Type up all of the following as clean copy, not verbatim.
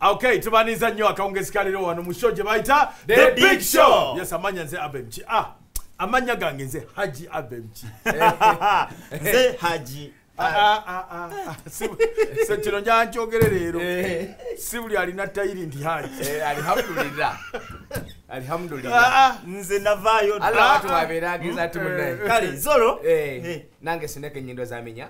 Okay, tubaniza nnyo akawungezi kaliro wano mu show gye bayita The Big Show. Yes, amanya nze Abemchi. Amanya gange nze Haji Abemchi. Nze Haji. Se kino njankyogere leero. Si buli alina tayiri ndi Haji. Alhamdulillah. Alhamdulillah. Nze navaayo. Allah watu wabeera ageza tumunne. Kale Zolo. Nange sineke nyindo zamenya.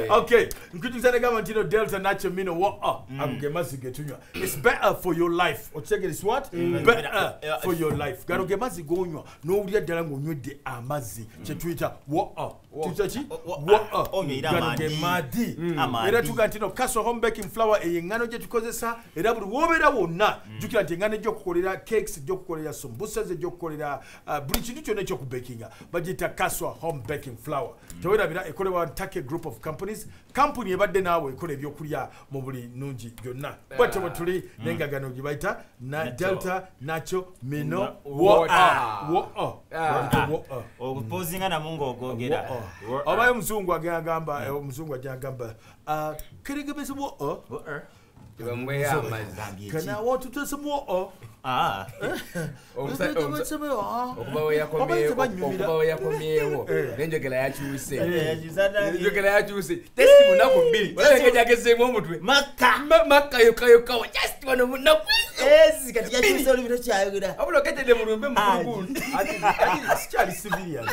Okay, nkujuza negamba ntino Delta Nacho Mino wa aguge mazi getunywa. It's better for your life. Ochege is what? Better for your life. Garuge mazi gonywa n'owulya ddala ng'onywedde amazi kye tuyita wa tuchachi wa garuge madi. Era tuga ntino Kaswa home baking flour eyengano gye tukozesa era buli wobeera wonna jukira nti engano gy'okukolera cakes gy'okukolera sambusa gy'okukolera buli kintu kyonna ekyokubakinga bagiyita Kaswa home baking flour. Tewerabira ekolebwa Take group of companies. Company ebadde naawe ekola ebyokulya mu buli nungi byonna. Bwate bwe tuli n'engagano gye bayita na Delta Nacho Mino obupozinga namungu ogogera. Obaye omuzungu agamba keregebese Can I want to do some more? Okubawe yakomyewo n'enjogera yakyuse. Enjogera yakyuse. Testi munaku 2. Olabye yagezeemu omutwe. Makka yokayokawo. Just wano munaku. Kati yakyuse olubiro kyayogera. Abula oketedde mu lumbe mu kuluguulu. Ati sikyali civilian.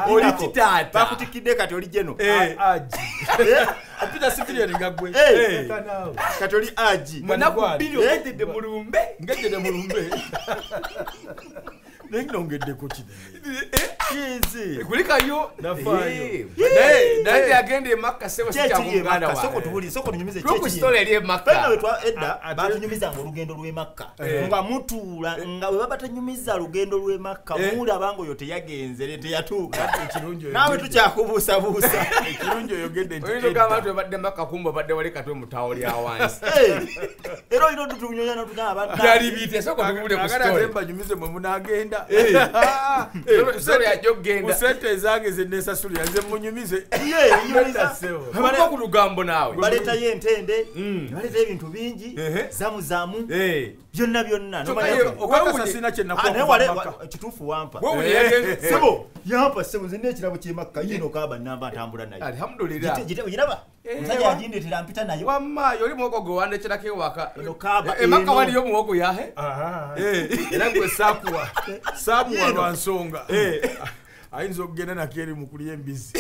Oli kitaata. Bakutikidde kati oli jeno. Aji. Apita civilian ngagwe. Kati oli aji. Munaku 2 oketedde mu lumbe. Ngedde mu lumbe. Nengongedde ko kide. Kulikayo nafayo. Naye agende Makka sebo sikya muganda wa. Soko tubuli soko tunyumize chechi. Story eri Makka. Fena wetwa edda batunyumiza ngolugendo lwe Makka. Nga mutuula nga we babatanyumiza lugendo lwe Makka mula bango yote yagenze lete yatuuka. Nawe tukyakubuusa buusa. Ekirungi oyogedde nti. Oyinza kama abantu badde Makka kumba badde wali katwe mutawo lya wansi. Ero ino tutunyonya n'otuna abantu. Yali bite soko tubule ku story. Agala temba nyumize mwe munagenda. Story ya jogenda. Usente zange zennesasuli yanze munyumize. Nyumiza sewo. Bale ku lugambo nawe. Baleta yentende. Baleta ebintu bingi. Zamu. Byonna. Okakasa sina kye nakuwa. Kituufu wampa. Wewe yagende. Sebo. Yampa sebo nze n'ekirabo ky'e Makka yino kaaba namba atambula nayo. Alhamdulillah. Giraba. Musajja agindetera mpita nayo. Wamma yoli muwogo gwe wandekirako ewaka. Eno kaaba. Makka waliyo muwogo yahe. Era gwe samuwa lwa nsonga. Ayinza okugenda nakeri mu kulya embizi.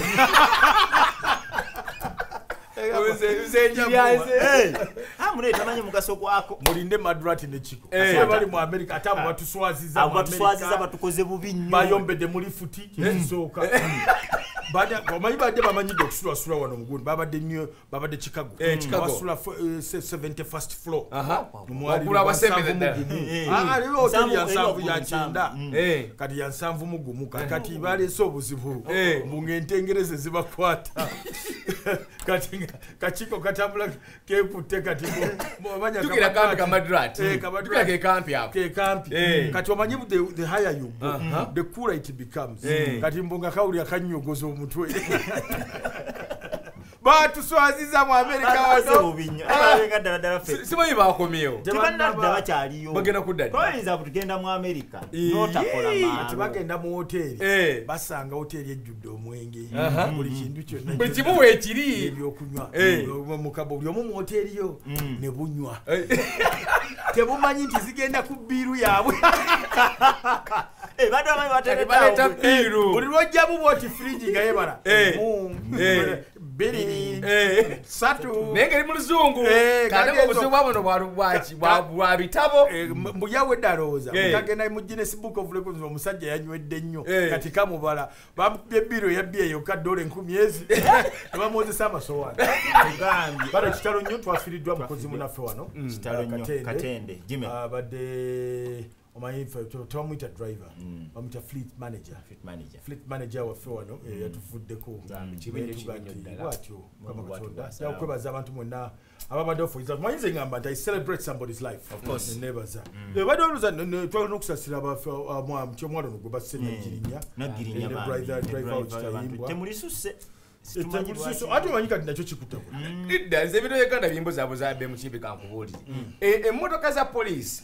Mune tamanyi mugaso gwako. Mulinde Madrati ne Chiko. Bali mu America ate abo batuswaziza mu America. Batuswaziza batukoze bubi nnyo. Bayombedde muri futi ensooka. Bamanyi badde bamanyidde okusula wano mugundi babadde Chicago. Basula 71st floor. Wakula wa 7th. Aliwo hoteli ya nsanvu ya kyenda. Kati ya nsanvu mugumu kati baleese obuzibu. Ng'ente Engereza zibakwata. Kati Kachiko katambula kekutte kati bamanya tukira kampi ka Madrati. Tukira ke kampi hapo. Ke kampi. Kati wamanyi the higher you go, the cooler it becomes. Kati mbonga kauli akanyogoza omutwe. Batuswaziza mu America wano. Abalenga ddala ffe. Simanyi bakomyewo. Tebannadda bakyaliyo. Bagenda kudda. Toyinza kutugenda mu America. Notakola maalo. Tibagenda mu hoteli. Basanga hoteli ejjudde omwenge. Buli kintu kyonna. Buli kimu weekiri. Ebyokunywa. Mukabo buli omu mu hoteli yo ne bunywa. Tebumanyi nti zigenda ku biiru yaabwe. Bado amanyi bateeta biiru. Buli lwojja bubwoti fridge nga yebala. Biri. Satu. Nengeri mu luzungu. Kale obuzibu bwabo bwaki bwa bitabo. Mbuyawe dalooza. Mukagenda mu Guinness Book of Records omusajja yanywedde nnyo. Kati kamubala. Bamupye biro yabbiye yokka $10,000. Bamwozesa amasowaani. Tugambi. Bado kitalo nnyo twafiiriddwa mukozi munaffe wano. Kitalo nnyo Katende. Jimmy. Abadde omanyi tebamuyita driver bamuyita fleet manager waffe wano yatuvuddeko bwatyo okwebaza abantu mwonna ababadde ofuiza manyize ngamba nti I celebrate somebody's life nebaza badde oluza twalina okusasira omwana ono gwe basse nagirinya driver wekitayimbwa ate omanyi kati nakyo kikutabula idda nze ebiro yekanda bimbo zaabwe zabbe mukimbi kankubuulire emmotoka za poliisi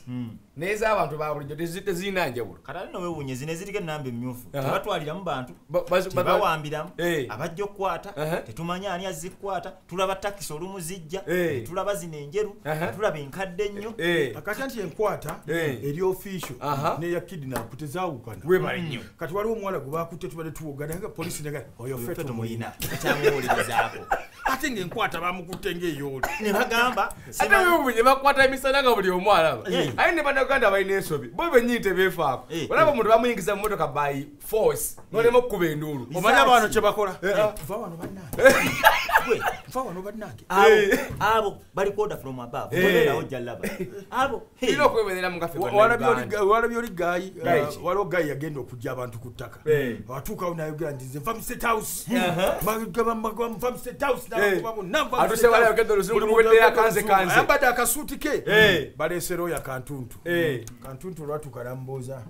n'ez'abantu ba bulijjo tezirina njawulo kati ali nowewuunye zino eziriko ennamba emmyufu tebatwaliramu bantu tebawambiramu abajja okukwata tetumanya ani azikwata tulaba takisi olumu zijja tulaba zino enjeru tulaba enkadde ennyo akati nti enkwata eri official neya kidnap tezaawukana kati waliwo omuwala gwe bakutte tubadde tuwogana nga polisi nega oyo ffe tomuyina ekyamuwulirizako ate ng'enkwata bamukutte ng'eyooli ne bagamba ate bwe bakwata emisana nga buli omu alaba aye ne bannaganda balina ensobi bo bennyini tebeefaako olaba omuntu bamuyingiza mu motoka by force nolema okukuba enduulu omanya abaano kye bakola va wano bannange abo bali order from above boleerawo jalaba abo ina okweberera mu kaffe walabye oli gayi waliwo gayi yagenda okujja abantu ku ttaka watuukawo nayogera nti nze nva mu state house nva mu state house ayambadde akasuuti ke baleesera oyo akantuntu kantuntu olwatuuka namubuuza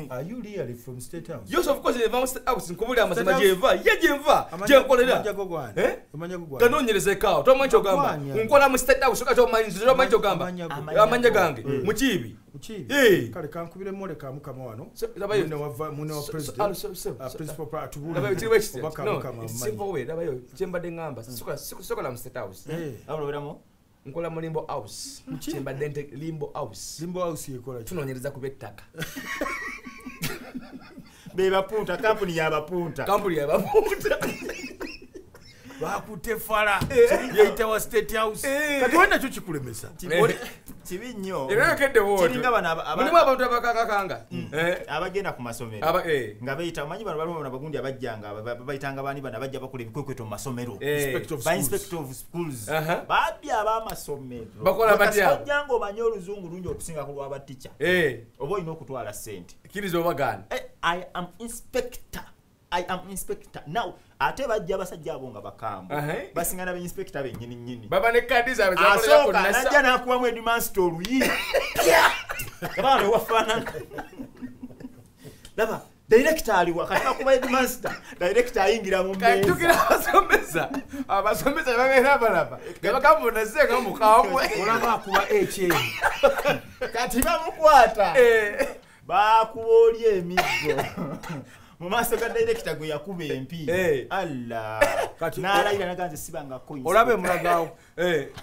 are you really from state house yes of course eva mu state house nkubulira amazima gyenva ye gyenva gyenkolera ganoonyereza ekaawo tomanyi kyogamba nkola mu state house tomanyi kyogamba amanya gange mukiibi kale kankubiremu oleka mukama wano kyembadde ngamba sokola mu state house nkola mu limbo house kyembadde nte limbo house yekola tunoonyereza kuba ettaka bebapunta kampuni yabapunta bakutte fala yeyita wa state house kati wena kyo kikulemesa kibi nnyo ebeyokedde kiringa mulimu abantu abakakakanga abagenda ku masomero nga beyita omanyi bano balimu nabagundi abajjanga bayitanga baani bano abajja bakola ebikwekweto mu masomero inspector of schools babbi ab'amasomero bakola batya ojjanga omanye oluzungu lungi okusinga ku lw'abatica oba olina okutwala ssente kkiriza obagaana I am inspector now ate bajja abasajja abo nga bakambwe basingana be inspector bennyini baba ne kadi zaabwe asooka najja n'akubamu edimansita oluyi abaana wafaanana laba director aliwa kati bakuba edimansita director ayingira mu mmeeza tukira abasomesa babeera balaba nga bakambonazze nga mukambwe olaba akuba ekyeri kati bamukwata bakuba oli emiggo mu maaso ga director gwe yakuba empi alla n'alayira naganze sibanga coins olabe mulagaawo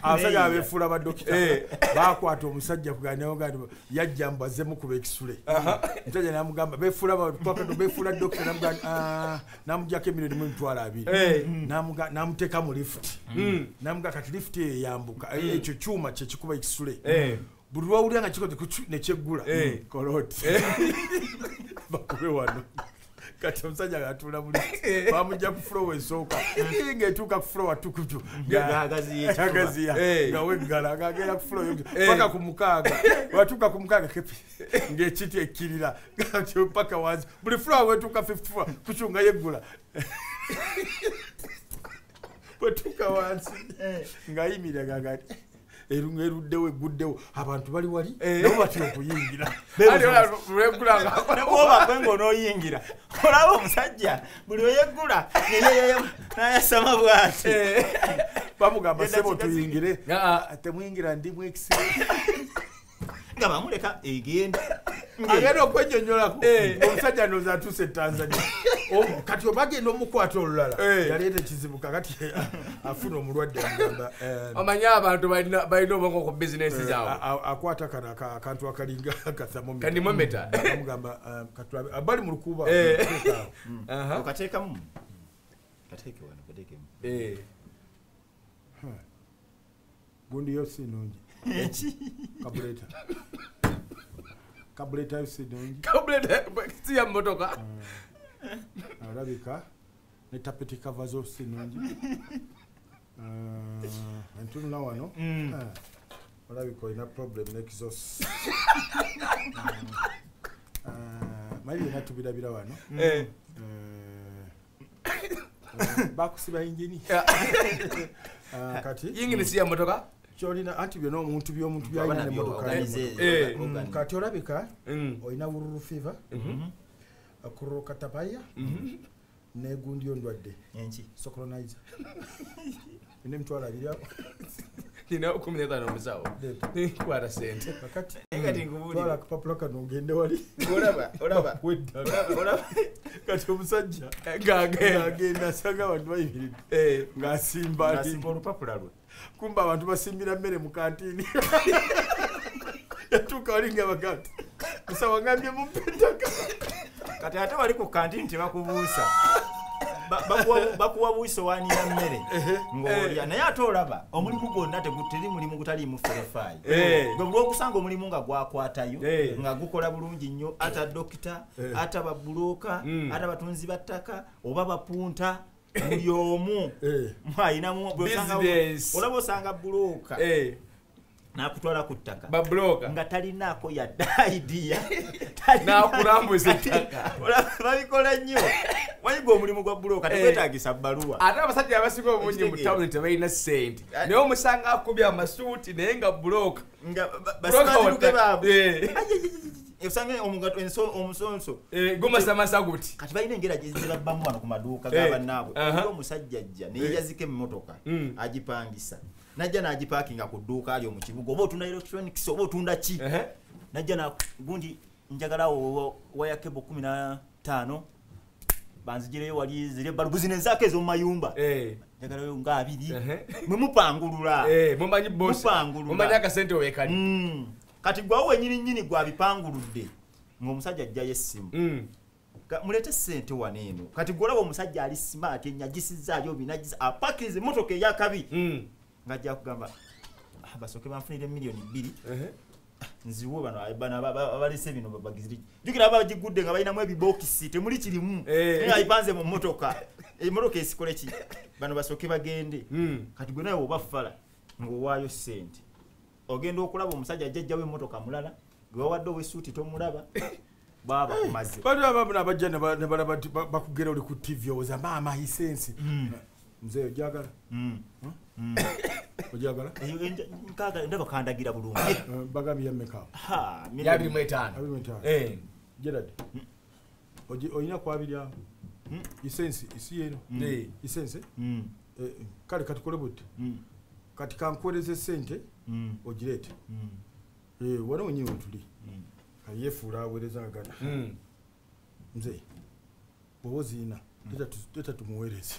abasajja abeefuula badokita baakwata omusajja kuganyawo gandi yajja mbaze mukuba ekisule omusajja namugamba beefuula dokita namujjako $1,200 namuteeka mu lifuti namuga kati lifuti eyo yambuka ekyo kyuma kyekikuba ekisule buli lwawulira nga kikoze nekyeggula koloti bakube wano kati omusajja ng'atuula buli bamujja ku floor esooka ng'etuuka ku floor tukutu ng'agaziya nga weggala ng'agenda ku floor paka ku mukaaga watuuka ku mukaaga kepi ng'ekiti ekkirira paka wansi buli floor wetuuka 54 kucunga yeggula wetuuka wansi ng'ayimirira ng'ati eruddewo eguddewo abantu bali wali nabo batya okuyingira nebwoba ng'onooyingira olaba omusajja buli oyeggula nayasama bwati bamugamba sebo tuyingire temuyingira ndimu ekisire nga bamuleka egenda agenda okwennyonnyolako omusajja ndowooza atuuse Tanzania kati obagenda omukwata olulala yaleeta ekizibu kakati afuna omulwadde amugamba omanyi abantu balina obwongo ku bizinesi zaabwe akwata kano akantu akalinga kanimometa amugamba bali mu lukuuba okateekamu kateeke wano kateekemu gundi yo si nungi kabuleta yo si nungi si ya mmotoka alabika ne tapeti kava zo si nungi entunula wano olabika olina problem n'exhaust mali yena tubirabira wano bakusiba yingini kati yingini si ya motoka kyolina anti byonna omuntu by'omuntu byayina emmotoka kati olabika olina wururu fever kurukatapaya negundi ondwadde socolonizer ine mtwala abiriawo nina 15 musawo kwata sente kakati twala akapapula kano ogende wali olaba kati omusajja ng'agenda asanga abantu bayimiridde ng'asimba olupapula lwe kumba abantu basimbira mmere mu kantiini yatuuka wali ng'abagati musawo ngambye mumpetaka kati ate wali ku kantiini tebakubuusa bakuwa buiso wani ya mmere ng'olya naye ate olaba omulimu gwonna teri mulimu gutaliimu ferefaayi gwe buli okusanga omulimu nga gwakwatayo nga gukola bulungi nnyo ata dokita ata babulooka ata batunzi battaka oba bapunta buli omu mwayinamu olaba osanga bulooka nakutwala ku ttaka babulooka nga talinaako yadde idea nakulambuza ettaka babikola nnyo wayiga omulimu gwa bulooka tegwetaagisa bbaluwa ate abasajja abasinga obungi mu tawuni tebalina ssente naye omusanga akubye amasuuti naye nga bulooka nga basimatuluke baabwe osanga omusonso gumasamasa guti kati balina engera gyezibabbamu wano ku maduuka g'abannaabwe oli omusajja ajja neyeyazika emmotoka agipangisa najja n'agipaakinga ku dduuka ali omu kibuga oba otunda electronics oba otunda ki najja gundi njagala waya kebo 15 banzigireyo wali ziri ebbalubu zino enzaako ez'omu mayumba njagalayo nga 2 mwe mupangulula mumanyi bosi mumanyi akasente weekali kati gwawo wenyini gwabipanguludde ng'omusajja ajjayo essimu mulete ssente wano eno kati gwolaba omusajja ali smart enyagisizzaayo binagisa apakiriza emmotoka eyakabi ng'ajja kugamba basooke banfunire miliyoni 2 nziwe bano abalese bino bagiziri jukira abagigudde nga balinamu ebibokisi temuli kirimu nga ipanze mu mmotoka emmotoka esikole ki bano basooke bagende kati gwe nawe obafala ng'owaayo ssente ogenda okulaba omusajja ajjajjawo emmotoka mulala gwe wawadde ow'essuuti tomulaba baba kumaze bano abamu abajja ne balaba bakugera oli ku TV oza maama hisensi mzee ojagala ojagala nkaga ndaba kandagira bulungi bagambye mmeka ya 25 Gerard oyina kwabirya hisensi isi yeno hisensi kale katukole buti kati kankweleze sente ogirete wana wenyewe tuli kayefuula aweereza agana mzee bwoba oziina teta tumuweereze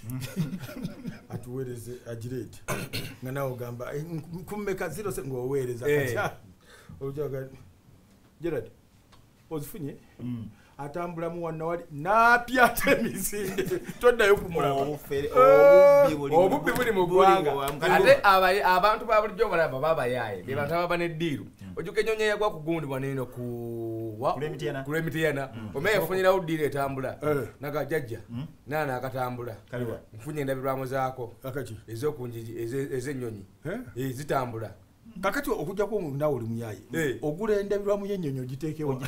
atuweereze agirete nga nawe ogamba kummeka 0 ng'oweereza kati ojaga Gerard ozifunye atambulamu wanna wali napyata emisinde toddayo kumulaba obubbi buli mu ggwanga ate abantu babulijjo balaba babayaaye be bantu ababa n'eddiiru ojuka ennyonyi eyagwa ku gundi bwaneeno kulemitiyana omeya yafunirawo ddiiru etambula naga jjajja naana akatambula nfunye endabirwamu zaako ez'okunjigi ez'ennyonyi zitambula kakati okujjako nawe oli muyaye ogula endabirwamu y'ennyonyi ogiteekewo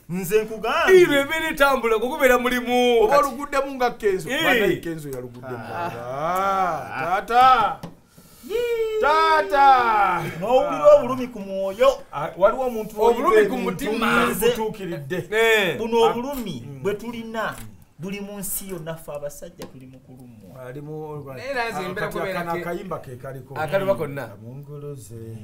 nze nkugambye ebere tambula kukubeera mulimu oba oluguddemu nga kenzo banayi kenzo yaluguddemu taata n'owulira obulumi ku mwoyo waliwo omuntu obulumi ku mutima butuukiridde buno obulumi bwe tulina buli mu nsi yonna ffe abasajja tuli mu kulumwa akayimba ke kaliko akaliba konna munguluze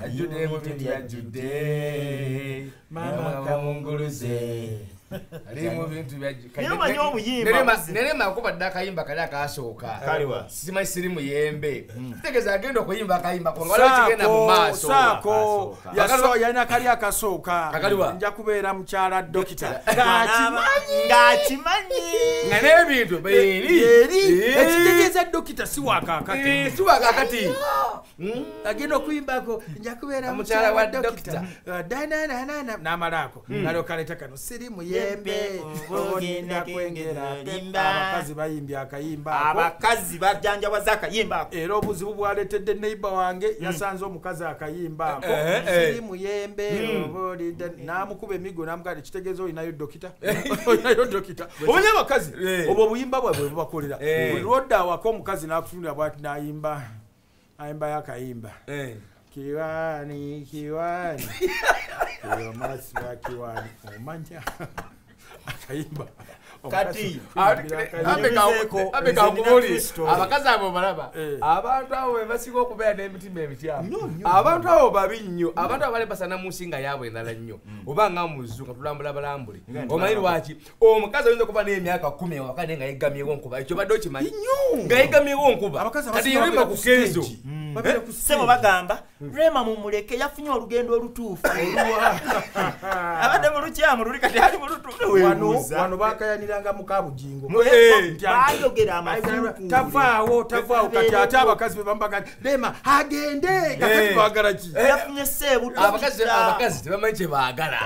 ajudde mu bintu byajudde mama kamunguluze ali mu bintu byajudde obuyimba nerema akubadde akayimba kali akasooka simanyi siri muyembe tegeza agenda okuyimba akayimba kwangala kigenda mu maaso saako yalina kali akasooka nja kubeera mukyala dokita ng'akimanyi nga n'ebintu beeri ekitegeeza dokita si wakakati agenda okuyimbako nja kubeera mukyala wa dokita n'amalaako nalyoka leeta kano siri muyembe muyembe ogenda kwengera limba abakazi bayimbya akayimba abakazi bajanjabaza akayimba era obuzibu bwaletedde neighbor wange yasanze omukazi akayimba siri muyembe ogenda namukuba emigo namugade kitegezo inayo dokita obanya abakazi obwo buyimba bwabwe bubakolera rodda wako omukazi nakutunda bwati nayimba ayimba yakayimba kiwani kiwani yo maswa kiwani omanja akayimba kati abeka kubuli abakazi abo balaba abantu abo basiga okubeera n'emitima emityamu abantu abo babi nnyo abantu abo bali basana mu nsinga yaabwe endala nnyo oba nga muzunga tulambula balambule omanyi lwaki omukazi ayinza okuba n'emyaka 10 wakati nga yeggamyewo nkuba ekyo badde okimanyi nga yeggamyewo nkuba kati yolima ku kenzo sebo bagamba Rema mumuleke yafunye olugendo olutuufu abadde mu lukyamu luli kati ali mu lutuufu wano bakayaniranga mu kabujingo bayogera amafuku tavaawo kati ate abakazi be bambagati Rema agende kakati bagala ki yafunye seebuto abakazi tebamanyi kye baagala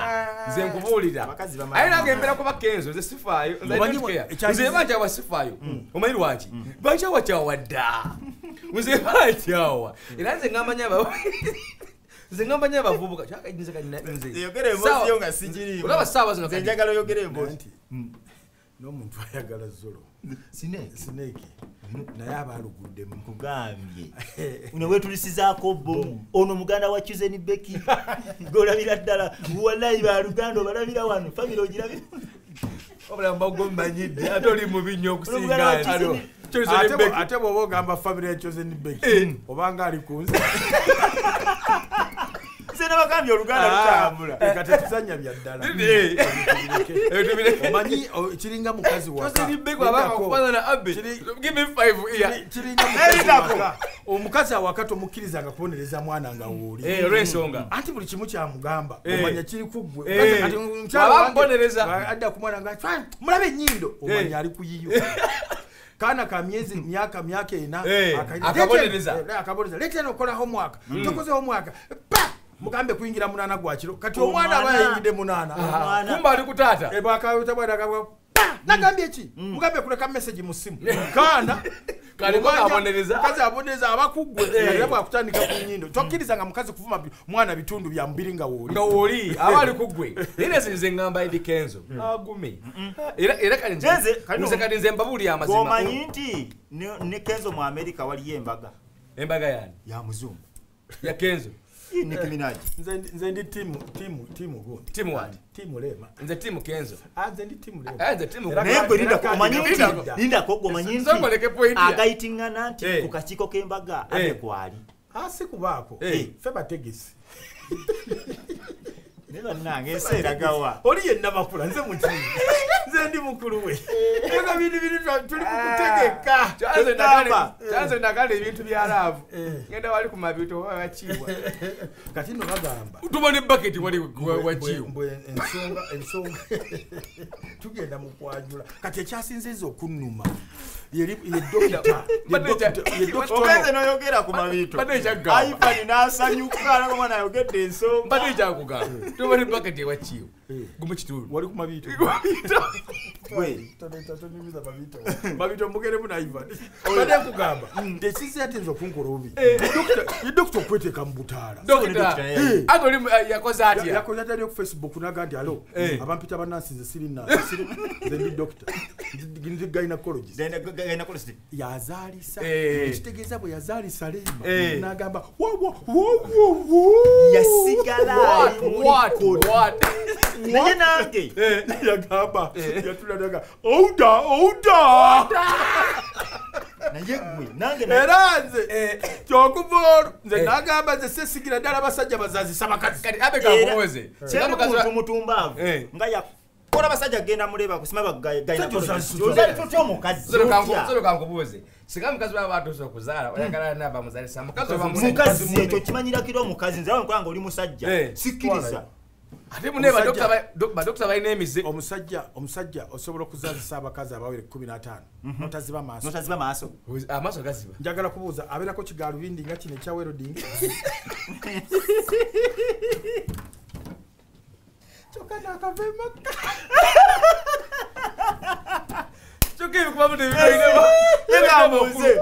nze nkubuulira aye nange mbera kuba kenzo nze sifaayo nze banja wasifaayo omanyi lwaki bankyawa dda nze bantyawa era nze ngambanya abavubuka olaba saawa zino njagala oyogere emboozi n'omuntu ayagala zolo sineke naye abaluguddemu nkugambye newetulisizaako bomu ono muganda wa Chuzeni Beki golabira ddala wallahi baluganda obalabira wano famire ogirabira obulamu bagomanyidde ate oli mubi nnyo okusinga ate bwoba ogamba famire ya Chuzeni Beki obanga ali kunze sena bakambye oluganda lutambula kati tuzanya bya ddala omanyi kiringa mukazi waka omukazi awaka tomukkirizanga kubonereza mwana nga wooli olw'ensonga anti buli kimu kyamugamba omanya kiri kuggwe adda ku mwana nga mulabe ennyindo omanya ali kuyiyo kana ka myaka 4 akabonereza leta nokola homework tokoze homework mugambe kuingira munana gwakiro kati omwana abayingide munana kumba ali kutata ebakayota bwana akabwa nagambye ki mugambe kuleka message mu simu kana kaliko abonereza kazi aboneza abakugwe yabo akutandika ku nyindo tokkiriza nga mukazi kuvuma mwana bitundu bya mbiri nga woli abali kugwe nine zinze ngamba idi kenzo agumi era kali nze mbabuli amazima omanyi nti ne kenzo mu America wali embaga yani ya muzungu ya kenzo Nicki Minaj nze ndi timu go timu wadi timu Lema nze timu kenzo nze ndi timu Lema nze timu nembe linda ko gomanyi nti ngoleke point agaitingana nti ku kachiko k'embaga amekwali kubako feba tegisi neba nange eseera gawa oli yenna bakula nze mukiri nze ndi mukulu we ega bintu tuli kukutegeka chanze ndagala ebintu bya laavu ngenda wali ku mabito wachiwa kati no bagamba tubone bucket wali wachiwa ensonga tugenda mu kwajula kati ekyasinzeza okunnuma ye doctor obenze noyogera ku mabito iPhone nasanyuka na mwana ayogedde ensonga mbadde kyakugamba tubone bucket wachiwa gumu kitulu wali ku mabito mabito mugere muna Ivan bade kugamba ndesize atenzo kunkola ubi doctor kweteka mbutala agoli yakoza atya ku Facebook nagandi alo abampita banansi ze sirina ndi doctor ndi gynecologist yazalisa kitegeza bwe yazalisa Lema nagamba yasigala what naye nange yagamba yatuladaga ouda naye gwe nange era nze kyokuvoola nze nagamba nze sesigira ddala abasajja bazazisa bakazi kati abekamuwoze muntu mutumbaavu nga yakola basajja genda muleba kusima bagayinaomukazi kankubuuze singa mukazi baba batuuse okuzaala oyagala naba muzalisa mukazi ekyo kimanyirakira omukazi nze wankula nga oli musajja sikkiriza ate mune badokita balina emize omusajja osobola okuzaalisa abakazi abawere 15 notaziba maaso amaaso gaziba njagala kubuuza abeerako kigaalubindi nga kino ekya weroding kyokka nakavemaka Kivu kuba mude bino. Yegambuze.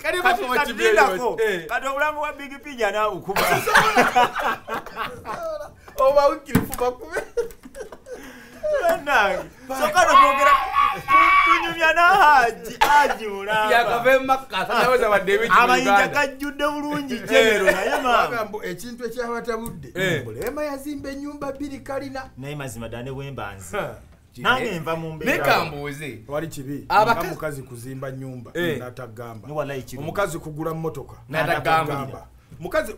Kali batu machibeleko. Kati obulamu wa Big Pija na ukuba. Oba ukirifu bakube. Nangi. Sokano bogera. Tunyumya na haji mulamba. Yakave makata naweza badebe chibuganda. Amayinja kajjudde bulungi general naye magambo ekintu ekyabatabudde. Bulema yazimba ennyumba 2 kalina. Naye mazima dane wembanzi. Nange nva mu mbeera. Nekambuze. Wali kibi. Omukazi kuzimba nyumba natagamba. Omukazi kugula mmotoka natagamba. Mukazi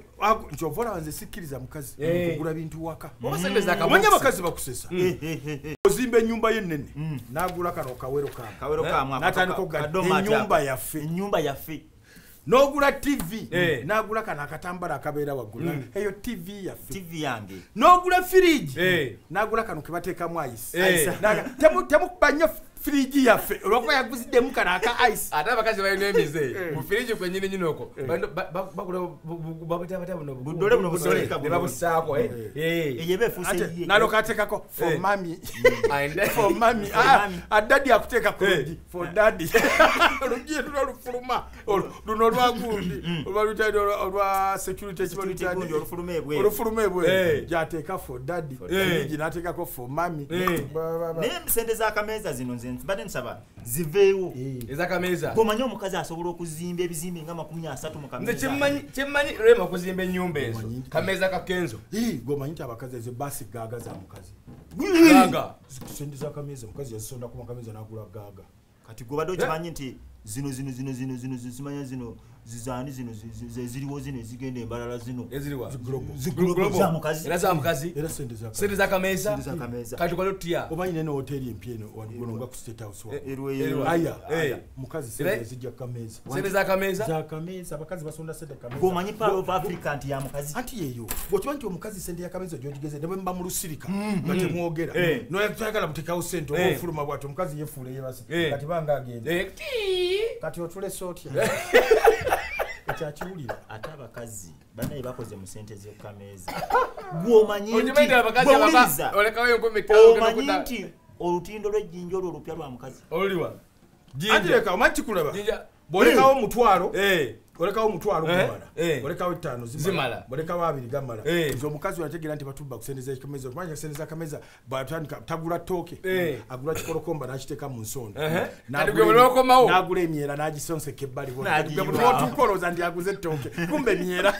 nchovola wanze sikiriza mukazi kugula bintu waka. Mwenye bakazi bakusesa. Ozimbe nyumba yenene. Nagula kano kawero kama. Kawero kama. Natandiko nyumba yaffe. Nogula TV. Nagula kana akatambala akabeera wagula. Eyo TV yaffe. TV yange. Nogula fridge. Nagula kano kibateeka mu ice. Temu banyo fridge yaffe. Olwako yaguzidde mu kana aka ice. Ata bakazi balina emize. Mu fridge kwe nyine oko. Bakula babata buno. Budole buno busoleka buno. Babusaako Eyebe fuse ye. Nalo katekako for mommy. For mommy. Daddy akuteeka kudi for daddy. Olugiye tulufuluma. Luno lwagundi. Olwa security chibalutani. Olufulume bwe. Jateeka for daddy. Egi nateekako for mommy. Ne sente za kameza zino nze mbadde nsaba ziveewo ezakameza gomanyi omukazi asobola okuzimba ebizimbe nga 30 mu kameza kyemmanyi rema kuzimba ennyumba ezo kameza kakenzo gomanyi nti abakazi ezo basi gaaga za mukazi gaga sente za kameza mukazi yazisonda ku makameza n'agula gaaga kati gobadde okimanyi nti zino zimanya zino zizani zino ziriwo zino zigenda embalala zino eziriwa global za mukazi era za mukazi era sente za kameza kati kwa lutya omanyi nene hoteli empyeno wadugolonga ku state house aya mukazi sente zijja kameza sente za kameza abakazi basonda sente kameza gomanyi Pearl of Africa anti ya mukazi anti yeyo bwokimanyi nti omukazi sente ya kameza gyogigeze ne bwe mba mu lusirika nga temwogera noyagala buteekawo sente oba ofuluma bwati omukazi yefuula yebase kati banga agenda kati otulese otya ekyakiwulira ate abakazi banaye bakoze mu sente z'ekameza gwomanyi nti olutindo lw'ejjinja olwo olupya lwa mukazi oluliwa andireka omanyi kikulaba bwolekawo omutwalo olekawo omutwalo gumala olekawo 5 zimala olekawo 2 gamala nze omukazi yategeera nti batubba kusendeza ekameza okumanya kusendeza akameza batandika tagula tooke agula kikolokomba n'akiteeka mu nsondo n'agula emyera n'agisonseka ebbali bwotukoloza ndi aguze ettooke kumbe emyera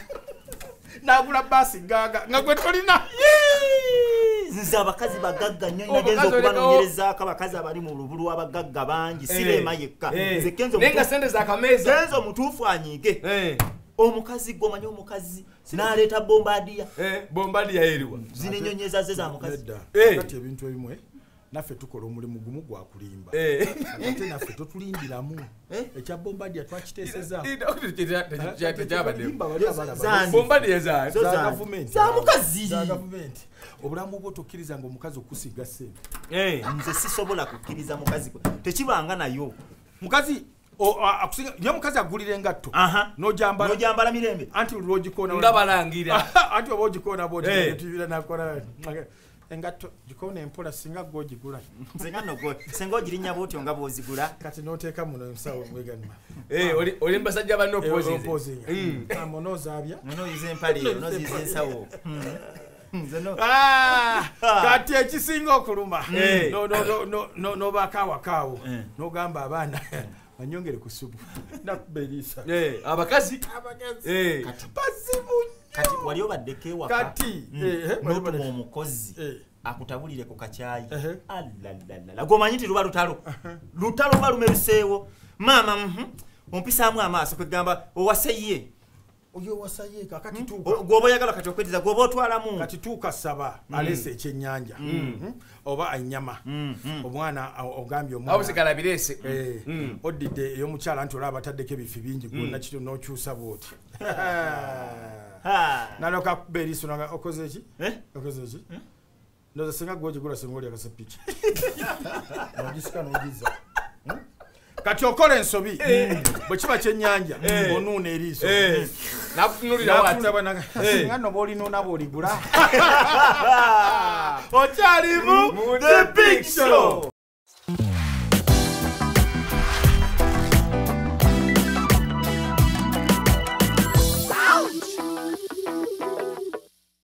n'agula baasi gaaga nga gwe tolina nze abakazi bagagga nnyo nagenza okubanoonyerezaako abakazi abali mu lubulu abagagga bangi sireema yekka nze kenzo omutuufu anyiige omukazi gomanyi omukazi n'aleeta bombadiya eriwa zino ennyonyeza ze za mukazi kati ebintu ebimwe naffe tukola omulimu gumu gwa kulimba ate naffe totulindiramu ekya bombadiya twakiteeseza za mukazi obulamu bwo tokkiriza nga omukazi okusiga ssente nze sisobola kukkiriza mukazi tekibanga nayo mukazi yo mukazi agulira engatto nojambala mirembe anti lwogikoona ndabalangira anti oba ogikoona bwotibira nakola engatto gikoona empola singa gwogigula senga ogirinya bwotyo nga bwozigula kati noteeka muno ensawo mweganima oli mbasajja banno opozinga monozaabya nonoyiza empale noziyiza ensawo kati ekisinga okuluma nobaakawakaawo nogamba abaana banyongere ku subu nakuba eriisa abakazi bazibu kati wali obaddeko ewaka kati notuma omukozi akutabulire ku kakyayi alalala gomanyi nti luba lutalo luba lumeruseewo maama ompisaamu amaaso kwegamba owaseye oyo wasaye kakati tuka gobo yagala kati okwetiza gobo otwalamu kati tuka saba alese ekyennyanja oba anyama omwana ogambye omwana abusikala birese odide eyo mukyala nti olaba taddeko ebifi bingi gonna kito n'okyusa bwoti naloka beriso nanga okoze eki ndoza singa gwogigula singa oli akasapiki nojisika nogiza kati okola ensobi bwe kiba kyennyanja onuuna eriiso nakutunulira singa noba olinuuna bw'oligula okyalimu The Big Show.